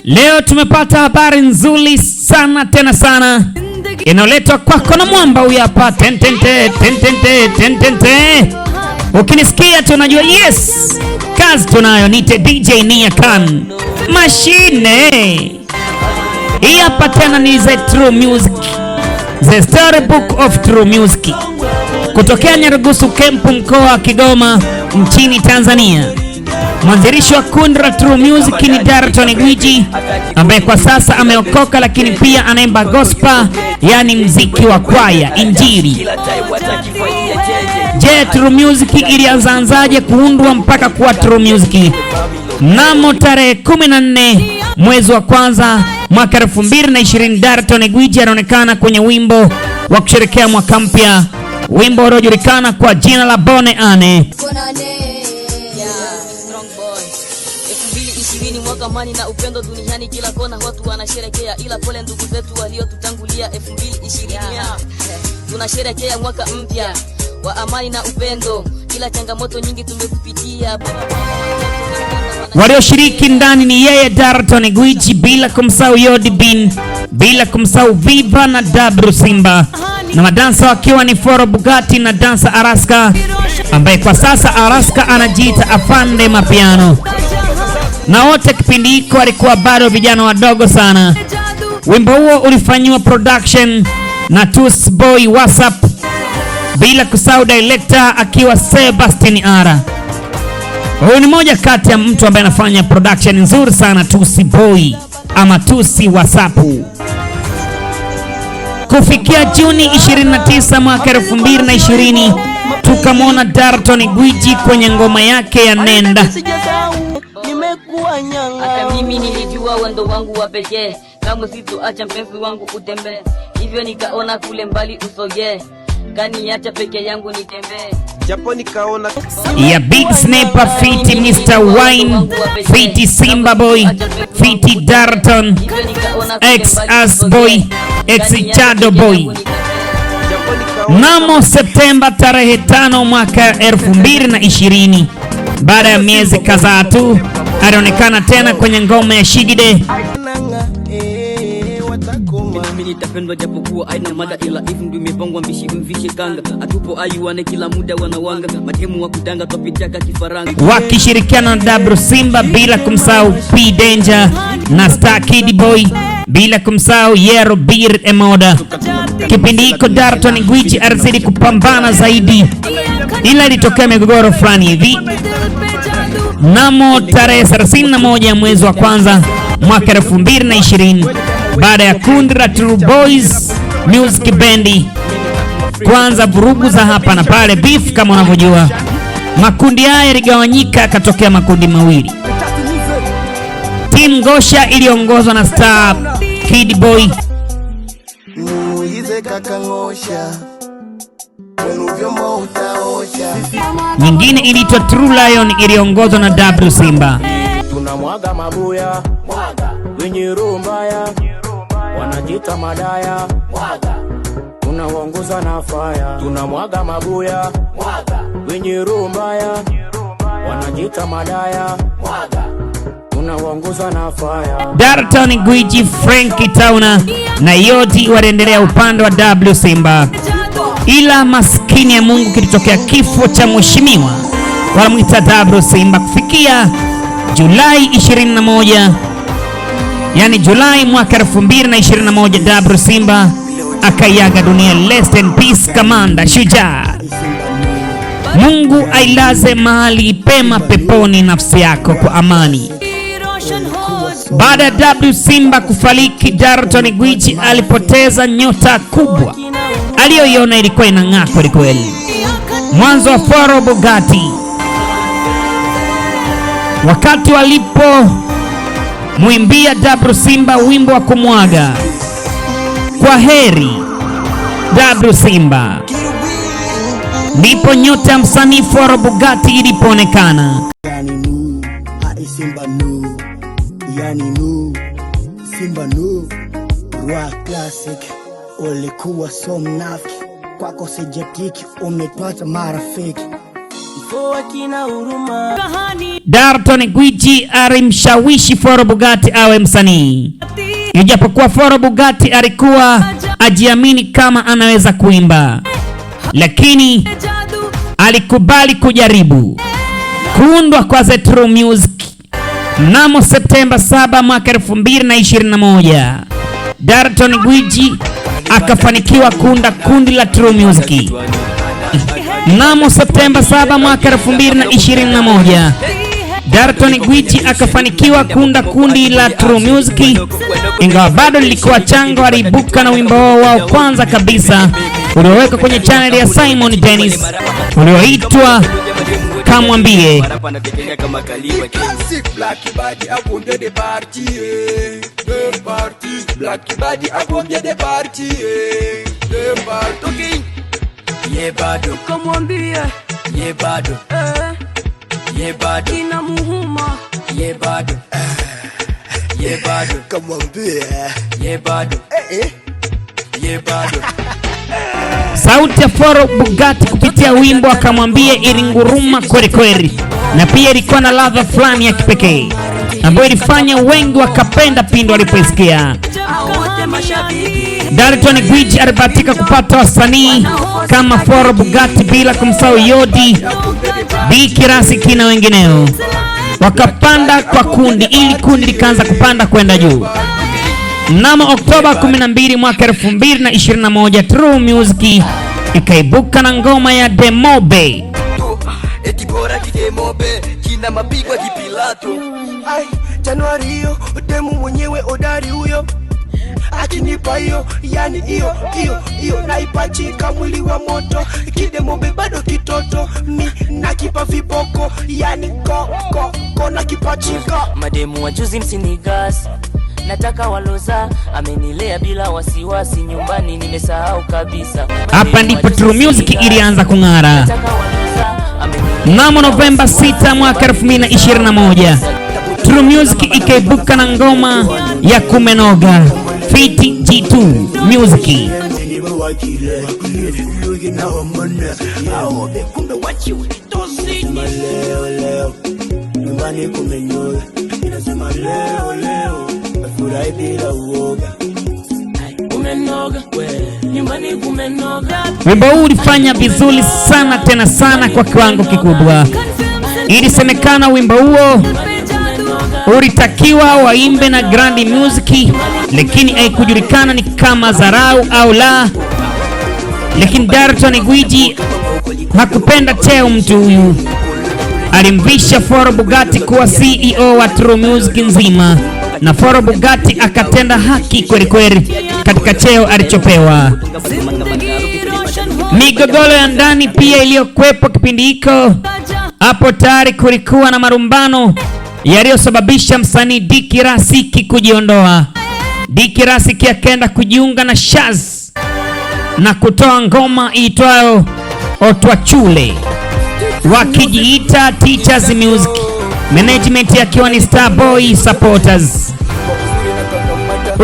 Leo tumepata habari nzuri sana tena sana, inaletwa kwako na mwamba huyu hapa. Ukinisikia tunajua yes, kazi tunayo. Nite DJ Nia Khan machine. Hii hapa tena ni The True Music, The Storybook of True Music, kutokea Nyarugusu Kempu, mkoa wa Kigoma, nchini Tanzania. Mwanzilishi wa kundi la True Music ni Darton Gwiji, ambaye kwa sasa ameokoka, lakini pia anaimba gospel, yani mziki wa kwaya injili. Je, True Music ilianzaje kuundwa mpaka kuwa True Music? Mnamo tarehe 14 mwezi wa kwanza mwaka 2020, Darton Gwiji anaonekana kwenye wimbo wa kusherehekea mwaka mpya, wimbo uliojulikana kwa jina la Bone Ane. Mwaka amani na upendo duniani, kila kona watu wanasherekea, ila pole ndugu zetu waliotutangulia. 2020 tunasherekea mwaka mpya wa amani na upendo, ila changamoto nyingi tumepitia. Walioshiriki ndani ni yeye Darton Gwiji, bila kumsahau Yodibin, bila kumsahau Viva na Dabru Simba, na madansa wakiwa ni Foro Bugatti na dansa Araska, ambaye kwa sasa Araska anajiita Afande Mapiano. Na wote kipindi hiko walikuwa bado vijana wadogo sana. Wimbo huo ulifanywa production na Tusi Boy WhatsApp, bila kusahau director akiwa Sebastian Ara. Huyu ni moja kati ya mtu ambaye anafanya production nzuri sana, Tusi Boy ama Tusi WhatsApp. Kufikia Juni 29 mwaka 2020, tukamwona Darton Gwiji kwenye ngoma yake ya Nenda. Hata mimi nilijua wendo wangu wa pekee, kama sitoacha mpenzi wangu utembee, hivyo nikaona kule mbali usoge, kaniacha peke yangu nitembee, japo nikaona ya Big Sniper Fiti Mr. Wine, Fiti Simba Boy, Fiti Darton, X Boy, X Chado Boy. Mnamo Septemba tarehe 5 mwaka 2020, baada ya miezi kadhaa tu, alionekana tena kwenye ngoma ya Shigide. Mimi nitapendwa japokuwa aina mada, ila hivi ndio imepangwa, mbishi mvishe kanga, atupo ayuane kila muda wanawanga, matemu wa kudanga topitaka kifaranga, wakishirikiana na Dabru Simba, bila kumsahau P Danger na Star Kid Boy, bila kumsahau Yero Bir Emoda. Kipindi hiko Darton Gwiji alizidi kupambana zaidi, ila ilitokea migogoro fulani hivi. Mnamo tarehe 31 mwezi wa kwanza mwaka 2020, baada ya kundi la True Boys Music Band kuanza vurugu za hapa na pale, beef kama unavyojua, makundi haya yaligawanyika, katokea makundi mawili. Team Ngosha iliongozwa na Star Kid Boy, nyingine iliitwa True Lion iliongozwa na Dabru Simba. Tunamwaga mabuya wenye roho mbaya, wanajita madaya, tunaongoza na fire. Tunamwaga mabuya wenye roho mbaya, wanajita madaya, tunaongoza na fire. Darton Gwiji, Frankie Tauna na Yodi waliendelea upande wa Dabru Simba, ila maskini ya Mungu kilitokea kifo cha mheshimiwa wanamuita Dabru Simba. Kufikia Julai 21, yani Julai mwaka 2021, Dabru Simba akayaga dunia. Rest in peace Kamanda Shujaa. Mungu ailaze mahali pema peponi nafsi yako kwa amani. Baada ya Dabru Simba kufariki, Darton Gwiji alipoteza nyota kubwa aliyoiona ilikuwa inang'aa kweli kweli. Mwanzo wa Foro Bugatti, wakati walipo muimbia Dabru Simba wimbo wa kumwaga kwa heri Dabru Simba, ndipo nyota ya msanii Foro Bugatti ilipoonekana. Simba nu rock classic, ulikuwa so mnafiki, kwako sijatiki, umepata marafiki. Darton Gwiji alimshawishi Foro Bugatti awe msanii. Ijapokuwa Foro Bugatti alikuwa ajiamini kama anaweza kuimba, lakini alikubali kujaribu. Kuundwa kwa The True Music mnamo Septemba 7 mwaka 2021, Darton Gwiji akafanikiwa kuunda kundi la True Music. Mnamo Septemba 7 mwaka 2021, Darton Gwiji akafanikiwa kuunda kundi la True Music. Ingawa bado lilikuwa changa, waliibuka na wimbo wao kwanza kabisa uliowekwa kwenye channel ya Simon Dennis ulioitwa Kamwambie. Sauti ya Foro Bugatti kupitia wimbo Akamwambie ilinguruma kweli kweli, na pia ilikuwa na ladha fulani ya kipekee ambayo ilifanya wengi wakapenda pindi walipoisikia. Darton Gwiji alibahatika kupata wasanii kama Foro Bugatti, bila kumsahau Yodi, Biki Rasiki na wengineo. Wakapanda kwa kundi, ili kundi likaanza kupanda kwenda juu. Mnamo Oktoba 12 mwaka 2021, True Music ikaibuka na ngoma ya Demobe. Eti bora kidemobe kina mapigwa kipilato. Ai, Januari hiyo demu mwenyewe odari huyo akinipa hiyo, yani hiyo naipachika mwili wa moto. Kidemobe bado kitoto, mi nakipa viboko, yani ko nakipachika. Mademu wa juzi msinigas, nataka waloza, amenilea bila wasiwasi, nyumbani nimesahau kabisa. Hapa ndipo True Music ilianza kung'ara. Mnamo Novemba 6 mwaka 2021, True Music ikaibuka na ngoma ya Kumenoga Fiti G2 Music. Wimbo huu ulifanya vizuri sana, tena sana kwa kiwango kikubwa. Ilisemekana wimbo huo ulitakiwa waimbe na Grand Music, lakini haikujulikana ni kama dharau au la. Lakini Darton Gwiji hakupenda cheo mtu huyu. Alimvisha Foro Bugatti kuwa CEO wa True Music nzima, na Foro Bugatti akatenda haki kweli kweli katika cheo alichopewa. Migogoro ya ndani pia iliyokuwepo kipindi hiko. Hapo tayari kulikuwa na marumbano yaliyosababisha msanii Diki Rasiki kujiondoa. Diki Rasiki akaenda kujiunga na Shaz na kutoa ngoma iitwayo Otwachule, wakijiita Teachers Music, management yakiwa ni Starboy Supporters.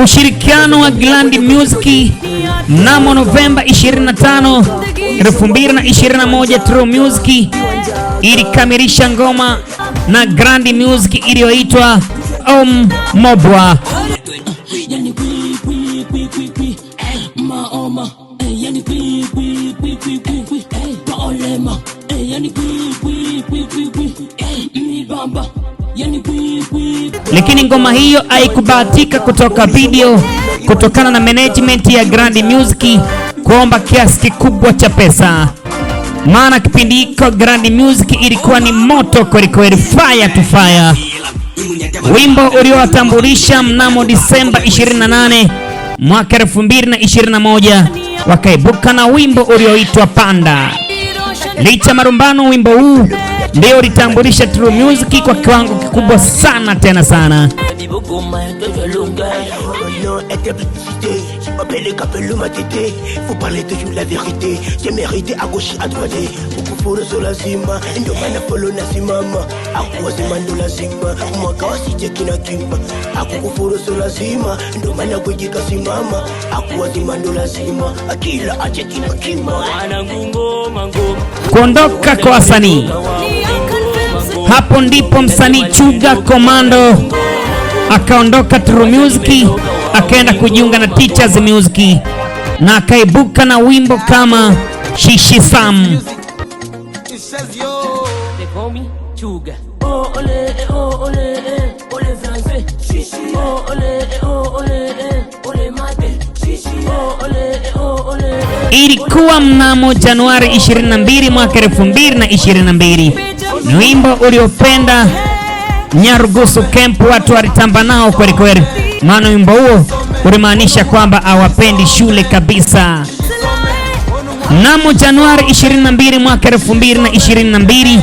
Ushirikiano wa Grand Music. Mnamo Novemba 25, 2021, True Music ilikamilisha ngoma na Grand Music iliyoitwa Mobwa. Lakini ngoma hiyo haikubahatika kutoka video kutokana na management ya Grand Music kuomba kiasi kikubwa cha pesa. Maana kipindi hiko Grand Music ilikuwa ni moto kweli kweli, fire to fire. Wimbo uliowatambulisha mnamo Disemba 28 mwaka 2021, wakaibuka na wimbo ulioitwa Panda. Licha marumbano, wimbo huu ndio ulitambulisha True Music kwa kiwango kikubwa sana, tena sana. Peleka peluma tete, faut parler toujours la vérité. J'ai mérité à gauche à droite. Ukufuru so lazima, ndio maana polo nasimama. Akuwa simando lazima, mwaka wasije kina kimba. Akukufuru so lazima, ndio maana kujika simama. Akuwa simando lazima, akila ache kina kima. Kuondoka kwa wasanii. Hapo ndipo msanii Chuga Commando akaondoka True Music akaenda kujiunga na Teachers Music na akaibuka na wimbo kama Shishi Sam. Ilikuwa mnamo Januari 22 mwaka 2022. Ni wimbo uliopenda Nyarugusu Camp, watu walitamba nao kweli kweli. Maana wimbo huo ulimaanisha kwamba hawapendi shule kabisa. Mnamo Januari 22 mwaka 2022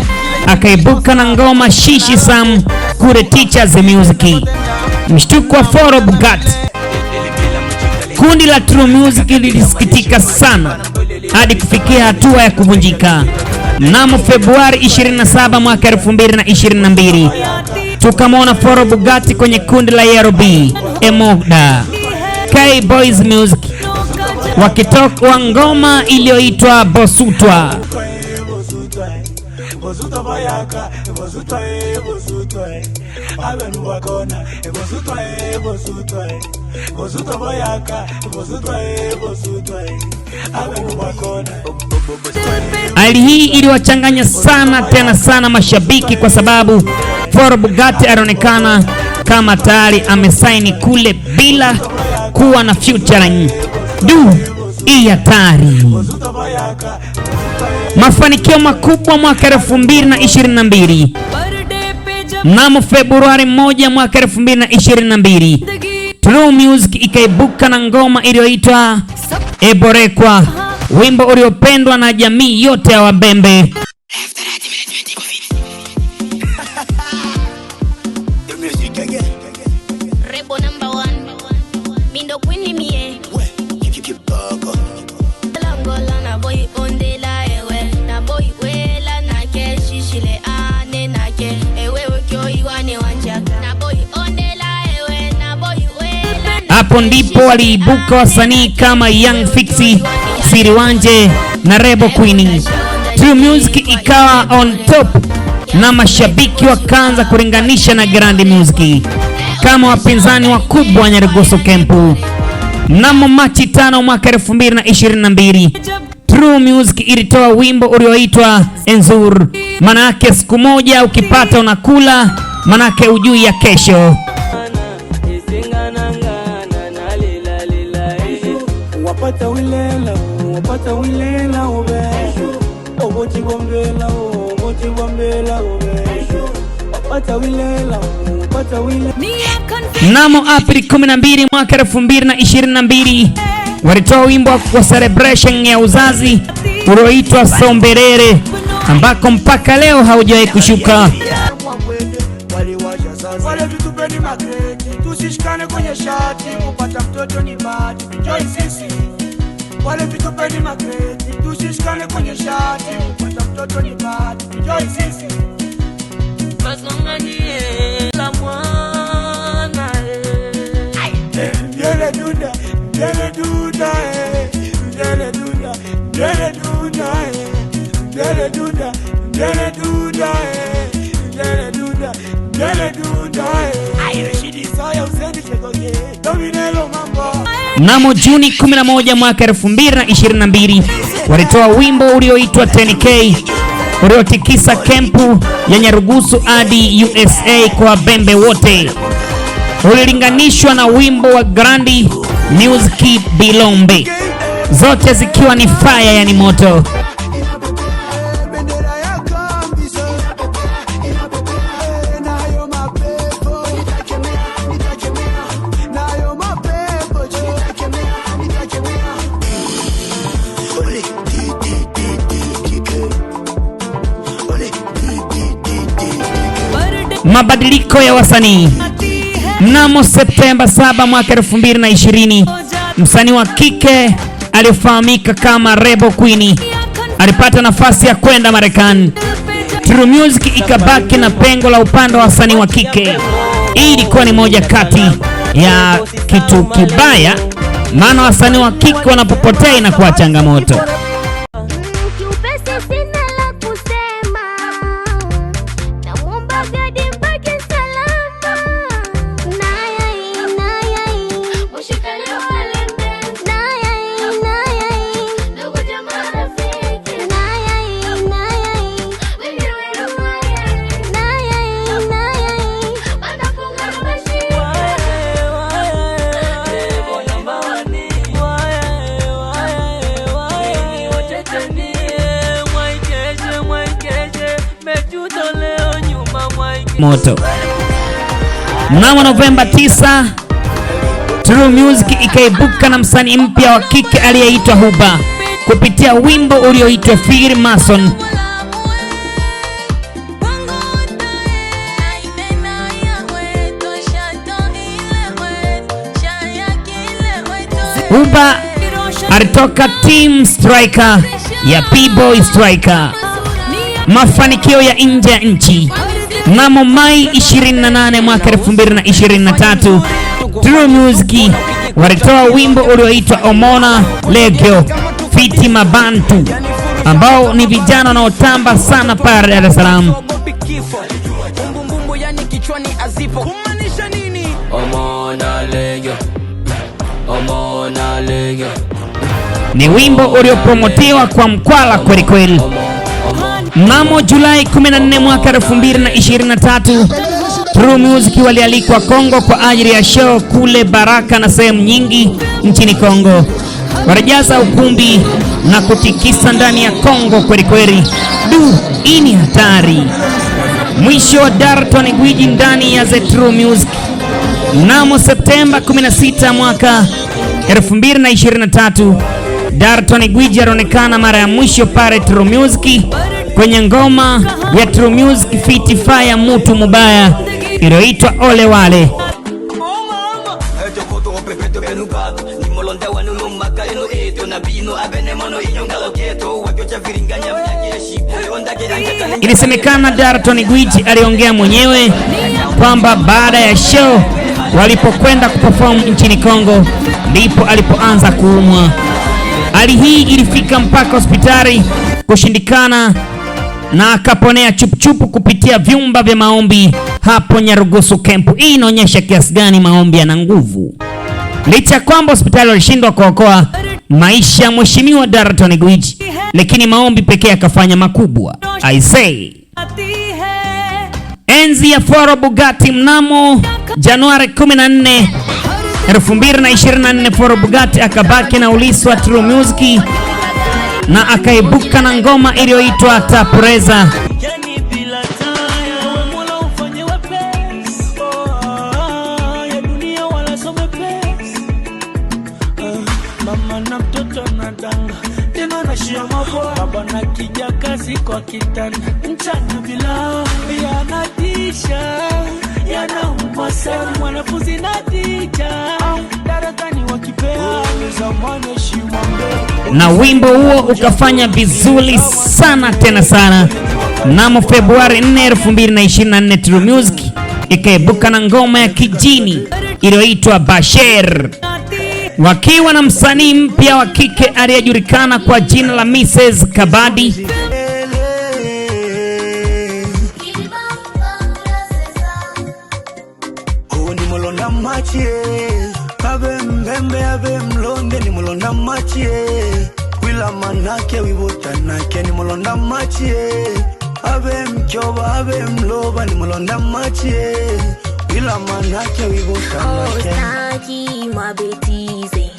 akaibuka na ngoma Shishi Sam kule Teachers Music. Mshtuko wa Foro Bugatti. Kundi la True Music lilisikitika sana hadi kufikia hatua ya kuvunjika. Mnamo Februari 27 mwaka 2022 tukamwona Foro Bugatti kwenye kundi la Yero B, Emoda, K Boys Music wakitoka ngoma iliyoitwa Bosutwa. Hali hii iliwachanganya sana tena sana mashabiki kwa sababu Foro Bugatti anaonekana kama tayari amesaini kule bila kuwa na featuring. Hii hatari. Mafanikio makubwa mwaka 2022. Mnamo Februari 1 mwaka 2022 True Music ikaibuka na ngoma iliyoitwa Eborekwa, wimbo uliopendwa na jamii yote ya Wabembe. Hapo ndipo waliibuka wasanii kama Young Fixi, Siriwanje na Rebo Queen. True Music ikawa on top na mashabiki wakaanza kulinganisha na Grand Music kama wapinzani wakubwa wa Nyarugusu Camp. Mnamo Machi 5 mwaka 2022 True Music ilitoa wimbo ulioitwa Enzur, manake siku moja ukipata unakula, manake ujui ya kesho. Wapata wilela ubesho, oboti bombela ubesho, wapata wilela. Mnamo Aprili 12 mwaka 2022 walitoa wimbo wa celebration ya uzazi ulioitwa Somberere, ambako mpaka leo haujawahi kushuka. Wale vitupeni makreti, tusishikane kwenye shati, kupata mtoto ni bahati, joy sisi. Wale vitupeni makreti, tusishikane kwenye shati, kupata mtoto ni bahati, joy sisi. Masonganie la mwana Mjele duda, mjele duda Mjele duda, mjele duda Mjele duda, mjele duda Mjele duda, mjele duda Aireshidi saya usendi chekoge Dominelo mambo. Mnamo Juni 11 mwaka 2022 walitoa wimbo ulioitwa 10K uliotikisa kempu ya Nyarugusu hadi USA kwa Bembe wote. Ulilinganishwa na wimbo wa Grand Music Bilombe, zote zikiwa ni fire, yani moto. Mabadiliko ya wasanii. Mnamo Septemba 7 mwaka 2020 msanii wa kike aliyefahamika kama Rebel Queen alipata nafasi ya kwenda Marekani. True Music ikabaki na pengo la upande wa wasanii wa kike. Hii ilikuwa ni moja kati ya kitu kibaya, maana wasanii wa kike wanapopotea inakuwa changamoto. Moto. Mnamo Novemba 9, True Music ikaibuka na msanii mpya wa kike aliyeitwa Huba kupitia wimbo ulioitwa Feel Mason. Huba alitoka Team Striker ya P-Boy Striker. Mafanikio ya nje ya nchi. Mnamo Mai 28 mwaka 2023, True Music walitoa wimbo ulioitwa Omona Legio Fiti Mabantu, ambao ni vijana wanaotamba sana pale Dar es Salaam. Ni wimbo uliopromotiwa kwa mkwala kweli kweli. Mnamo Julai 14 mwaka 2023, True Music walialikwa Kongo kwa ajili ya show kule Baraka na sehemu nyingi nchini Kongo. Walijaza ukumbi na kutikisa ndani ya Kongo kweli kweli. Hii ni hatari. Mwisho wa Darton Gwiji ndani ya The True Music. Mnamo Septemba 16 mwaka 2023, Darton Gwiji alionekana mara ya mwisho pale True Music kwenye ngoma ya True Music Fiti Fire Mutu Mubaya iliyoitwa Ole Wale. Ilisemekana Darton Gwiji aliongea mwenyewe kwamba baada ya show walipokwenda kuperform nchini Kongo ndipo alipoanza kuumwa. Hali hii ilifika mpaka hospitali kushindikana na akaponea chupuchupu kupitia vyumba vya maombi hapo Nyarugusu Camp. Hii inaonyesha kiasi gani maombi yana nguvu. Licha kwamba hospitali walishindwa kuokoa maisha mheshimiwa Darton Gwiji, lakini maombi pekee yakafanya makubwa. I say. Enzi ya Foro Bugatti. Mnamo Januari 14, 2024, Foro Bugatti akabaki na ulisi wa True Music na akaibuka na ngoma iliyoitwa Tapureza. Na wimbo huo ukafanya vizuri sana tena sana. Mnamo Februari 4, 2024, True Music ikaibuka na ngoma ya kijini iliyoitwa Basher, wakiwa na msanii mpya wa kike aliyejulikana kwa jina la Mrs. Kabadi.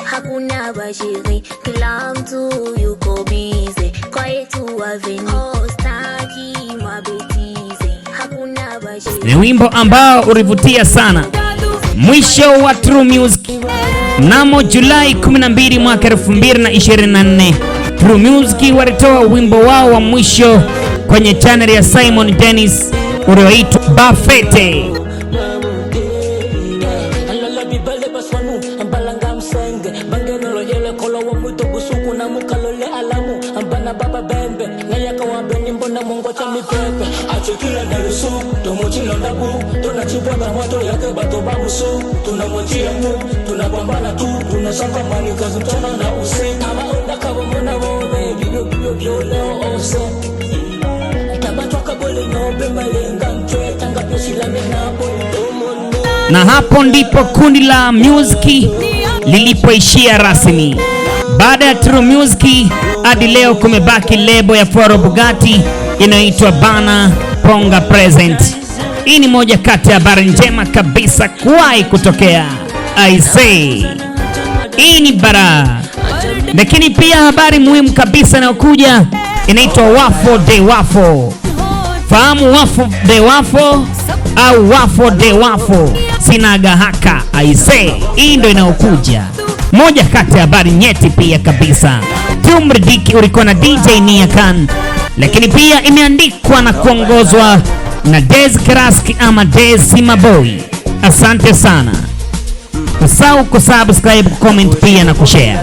Hakuna bashiri, kila mtu yuko busy, kwa yetu waveni. Staki mabetize, hakuna bashiri. Ni wimbo ambao ulivutia sana. Mwisho wa True Music. Mnamo Julai 12 mwaka 2024, True Music walitoa wimbo wao wa mwisho kwenye channel ya Simon Dennis ulioitwa Bafete. Bang chekila na lusu tomochila ndabu tunachipata moto yake bato babusu tunamwachia mu tunapambana tu tunasaka mani kazi mchana na usiku ama onda kabo mona wobe bio leo ose tabatwa kabole nyobe malenga mchwe tanga pesi la mena boy. Na hapo ndipo kundi la Music lilipoishia rasmi. Baada ya True Music hadi leo kumebaki lebo ya Foro Bugatti inayoitwa Bana Ponga Present. Hii ni moja kati ya habari njema kabisa kuwahi kutokea. I say hii ni bara. Lakini pia habari muhimu kabisa inayokuja inaitwa Wafo de Wafo. Fahamu Wafo de Wafo au Wafo de Wafo sinaga haka. I say hii ndio inayokuja. Moja kati ya habari nyeti pia kabisa. Tumridiki ulikuwa na DJ Nia Khan, lakini pia imeandikwa na kuongozwa na Dez Kraski ama Dez Simaboy. Asante sana. Usahau kusubscribe, comment pia na kushare.